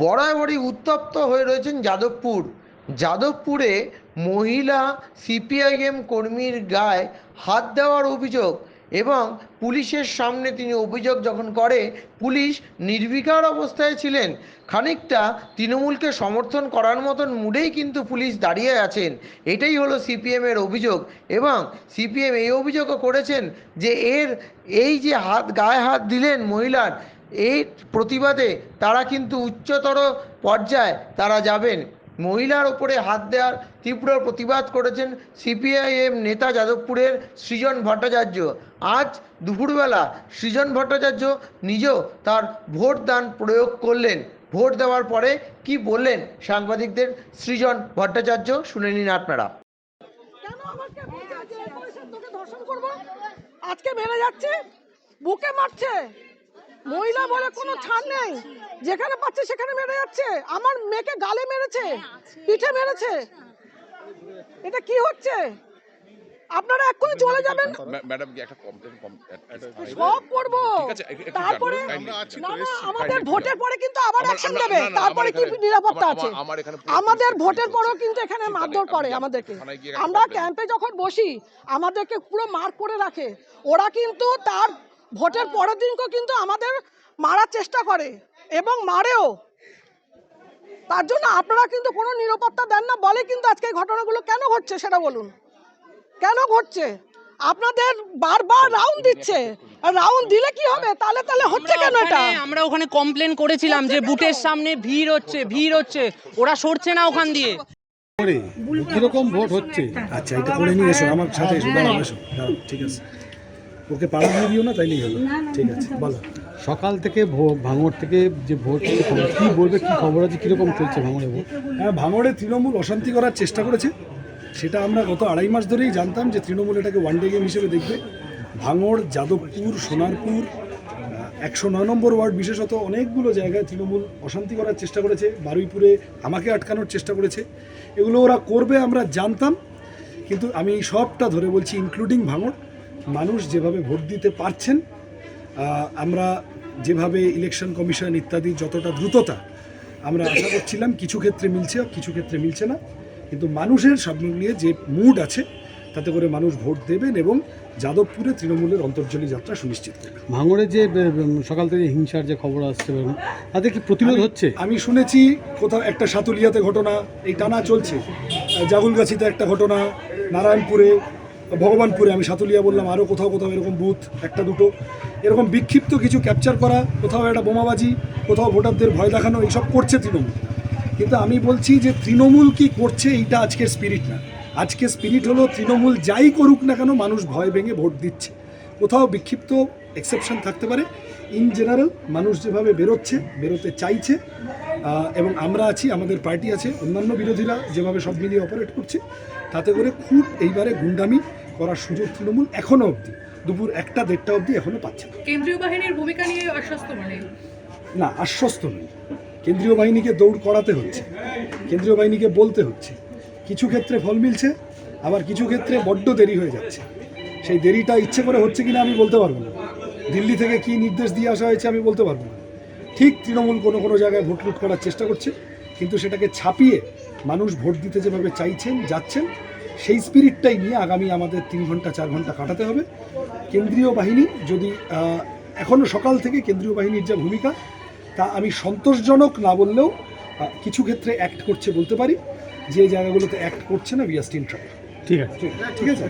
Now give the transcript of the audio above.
বরাবরই উত্তপ্ত হয়ে রয়েছেন যাদবপুরে মহিলা সিপিআইএম কর্মীর গায়ে হাত দেওয়ার অভিযোগ এবং পুলিশের সামনে তিনি অভিযোগ যখন করে পুলিশ নির্বিকার অবস্থায় ছিলেন। খানিকটা তৃণমূলকে সমর্থন করার মতন মুডেই কিন্তু পুলিশ দাঁড়িয়ে আছেন। এটাই হলো সিপিএমের অভিযোগ এবং সিপিএম এই অভিযোগও করেছেন যে এই যে গায়ে হাত দিলেন মহিলার, এই প্রতিবাদে তারা কিন্তু উচ্চতর পর্যায়ে তারা যাবেন। মহিলার ওপরে হাত দেওয়ার তীব্র প্রতিবাদ করেছেন সিপিআইএম নেতা যাদবপুরের সৃজন ভট্টাচার্য। আজ দুপুরবেলা সৃজন ভট্টাচার্য নিজেও তার ভোট দান প্রয়োগ করলেন। ভোট দেওয়ার পরে কি বললেন সাংবাদিকদের সৃজন ভট্টাচার্য শুনে নিন আপনারা। আজকে মেরে যাচ্ছে, বুকে মারছে, মহিলা বলে কোনো ছাড় নেই, যেখানে পাচ্ছে সেখানে মেরে যাচ্ছে। আমার মেয়েকে গালে মেরেছে, পিঠে মেরেছে। এটা কি হচ্ছে? আপনারা এক্ষুনি চলে যাবেন। ম্যাডাম কি একটা কমপ্লেন সব করব, তারপরে আমাদের ভোটের পরে কিন্তু আবার অ্যাকশন দেবে। তারপরে কি নিরাপত্তা আছে? আমাদের ভোটের পরেও কিন্তু এখানে মারধর করে আমাদেরকে। আমরা ক্যাম্পে যখন বসি আমাদেরকে পুরো মার্ক করে রাখে। ওরা কিন্তু তার ভোটের পরের দিনকেও কিন্তু আমাদের মারার চেষ্টা করে এবং মারেও। তার জন্য আপনারা কিন্তু কোনো নিরাপত্তা দেন না বলে কিন্তু আজকে এই ঘটনাগুলো কেন ঘটছে সেটা বলুন। কেন ঘটছে? আপনাদের বারবার রাউন্ড দিচ্ছে, রাউন্ড দিলে কি হবে? তাহলে হচ্ছে কেন এটা? আমরা ওখানে কমপ্লেন করেছিলাম যে বুটের সামনে ভিড় হচ্ছে, ওরা সরছে না ওখান দিয়ে। কিরকম ভোট হচ্ছে? আচ্ছা, এটা করে নিয়ে এসো আমার সাথে, এসো, দাঁড়াও, এসো, দাঁড়াও, ঠিক আছে। ওকে পাড়া দিয়ে দিও না, তাইলেই হলো। ঠিক আছে, বলো। সকাল থেকে ভাঙড় থেকে যে ভোট কি বলবে, কি খবর আছে, কীরকম চলছে ভাঙড়ে ভোট? হ্যাঁ, ভাঙড়ে তৃণমূল অশান্তি করার চেষ্টা করেছে। সেটা আমরা গত 2.5 মাস ধরেই জানতাম যে তৃণমূল এটাকে ওয়ানডে গেম হিসেবে দেখবে। ভাঙড়, যাদবপুর, সোনারপুর, 109 নম্বর ওয়ার্ড বিশেষত অনেকগুলো জায়গায় তৃণমূল অশান্তি করার চেষ্টা করেছে। বারুইপুরে আমাকে আটকানোর চেষ্টা করেছে। এগুলো ওরা করবে আমরা জানতাম, কিন্তু আমি সবটা ধরে বলছি, ইনক্লুডিং ভাঙড়, মানুষ যেভাবে ভোট দিতে পারছেন, আমরা যেভাবে ইলেকশন কমিশন ইত্যাদি যতটা দ্রুততা আমরা আশা করছিলাম, কিছু ক্ষেত্রে মিলছে, কিছু ক্ষেত্রে মিলছে না, কিন্তু মানুষের সব মিলিয়ে যে মুড আছে তাতে করে মানুষ ভোট দেবেন এবং যাদবপুরে তৃণমূলের অন্তর্জনী যাত্রা সুনিশ্চিত করবে। ভাঙড়ে যে সকাল থেকে হিংসার যে খবর আসছে তাতে কি প্রতিরোধ হচ্ছে? আমি শুনেছি কোথাও একটা সাতুলিয়াতে ঘটনা এই টানা চলছে, জাগুলগাছিতে একটা ঘটনা, নারায়ণপুরে, ভগবানপুরে, আমি সাতুলিয়া বললাম, আরও কোথাও কোথাও এরকম বুথ একটা দুটো এরকম বিক্ষিপ্ত কিছু ক্যাপচার করা, কোথাও একটা বোমাবাজি, কোথাও ভোটারদের ভয় দেখানো, এইসব করছে তৃণমূল। কিন্তু আমি বলছি যে তৃণমূল কি করছে এইটা আজকের স্পিরিট না। আজকের স্পিরিট হলো তৃণমূল যাই করুক না কেন মানুষ ভয় ভেঙে ভোট দিচ্ছে। কোথাও বিক্ষিপ্ত এক্সেপশন থাকতে পারে, ইন জেনারেল মানুষ যেভাবে বেরোতে চাইছে, এবং আমরা আছি, আমাদের পার্টি আছে, অন্যান্য বিরোধীরা যেভাবে সব মিলিয়ে অপারেট করছে, তাতে করে খুব এইবারে গুন্ডামি করার সুযোগ তৃণমূল এখনও অবধি দুপুর 1-1:30 অবধি এখনও পাচ্ছে। কেন্দ্রীয় বাহিনীর ভূমিকা নিয়ে আশ্বস্ত না, আশ্বস্ত নই। কেন্দ্রীয় বাহিনীকে দৌড় করাতে হচ্ছে, কেন্দ্রীয় বাহিনীকে বলতে হচ্ছে। কিছু ক্ষেত্রে ফল মিলছে, আবার কিছু ক্ষেত্রে বড্ড দেরি হয়ে যাচ্ছে। সেই দেরিটা ইচ্ছে করে হচ্ছে কিনা আমি বলতে পারবো না। দিল্লি থেকে কি নির্দেশ দিয়ে আসা হয়েছে আমি বলতে পারবো না। ঠিক তৃণমূল কোনো কোনো জায়গায় ভোট লুট করার চেষ্টা করছে, কিন্তু সেটাকে ছাপিয়ে মানুষ ভোট দিতে যেভাবে চাইছেন যাচ্ছেন, সেই স্পিরিটটাই নিয়ে আগামী আমাদের 3 ঘন্টা 4 ঘন্টা কাটাতে হবে। কেন্দ্রীয় বাহিনী যদি এখনও সকাল থেকে কেন্দ্রীয় বাহিনীর যা ভূমিকা তা আমি সন্তোষজনক না বললেও কিছু ক্ষেত্রে অ্যাক্ট করছে বলতে পারি। যে জায়গাগুলোতে অ্যাক্ট করছে না, উই আর স্টিল ট্রাইং। ঠিক আছে, ঠিক আছে।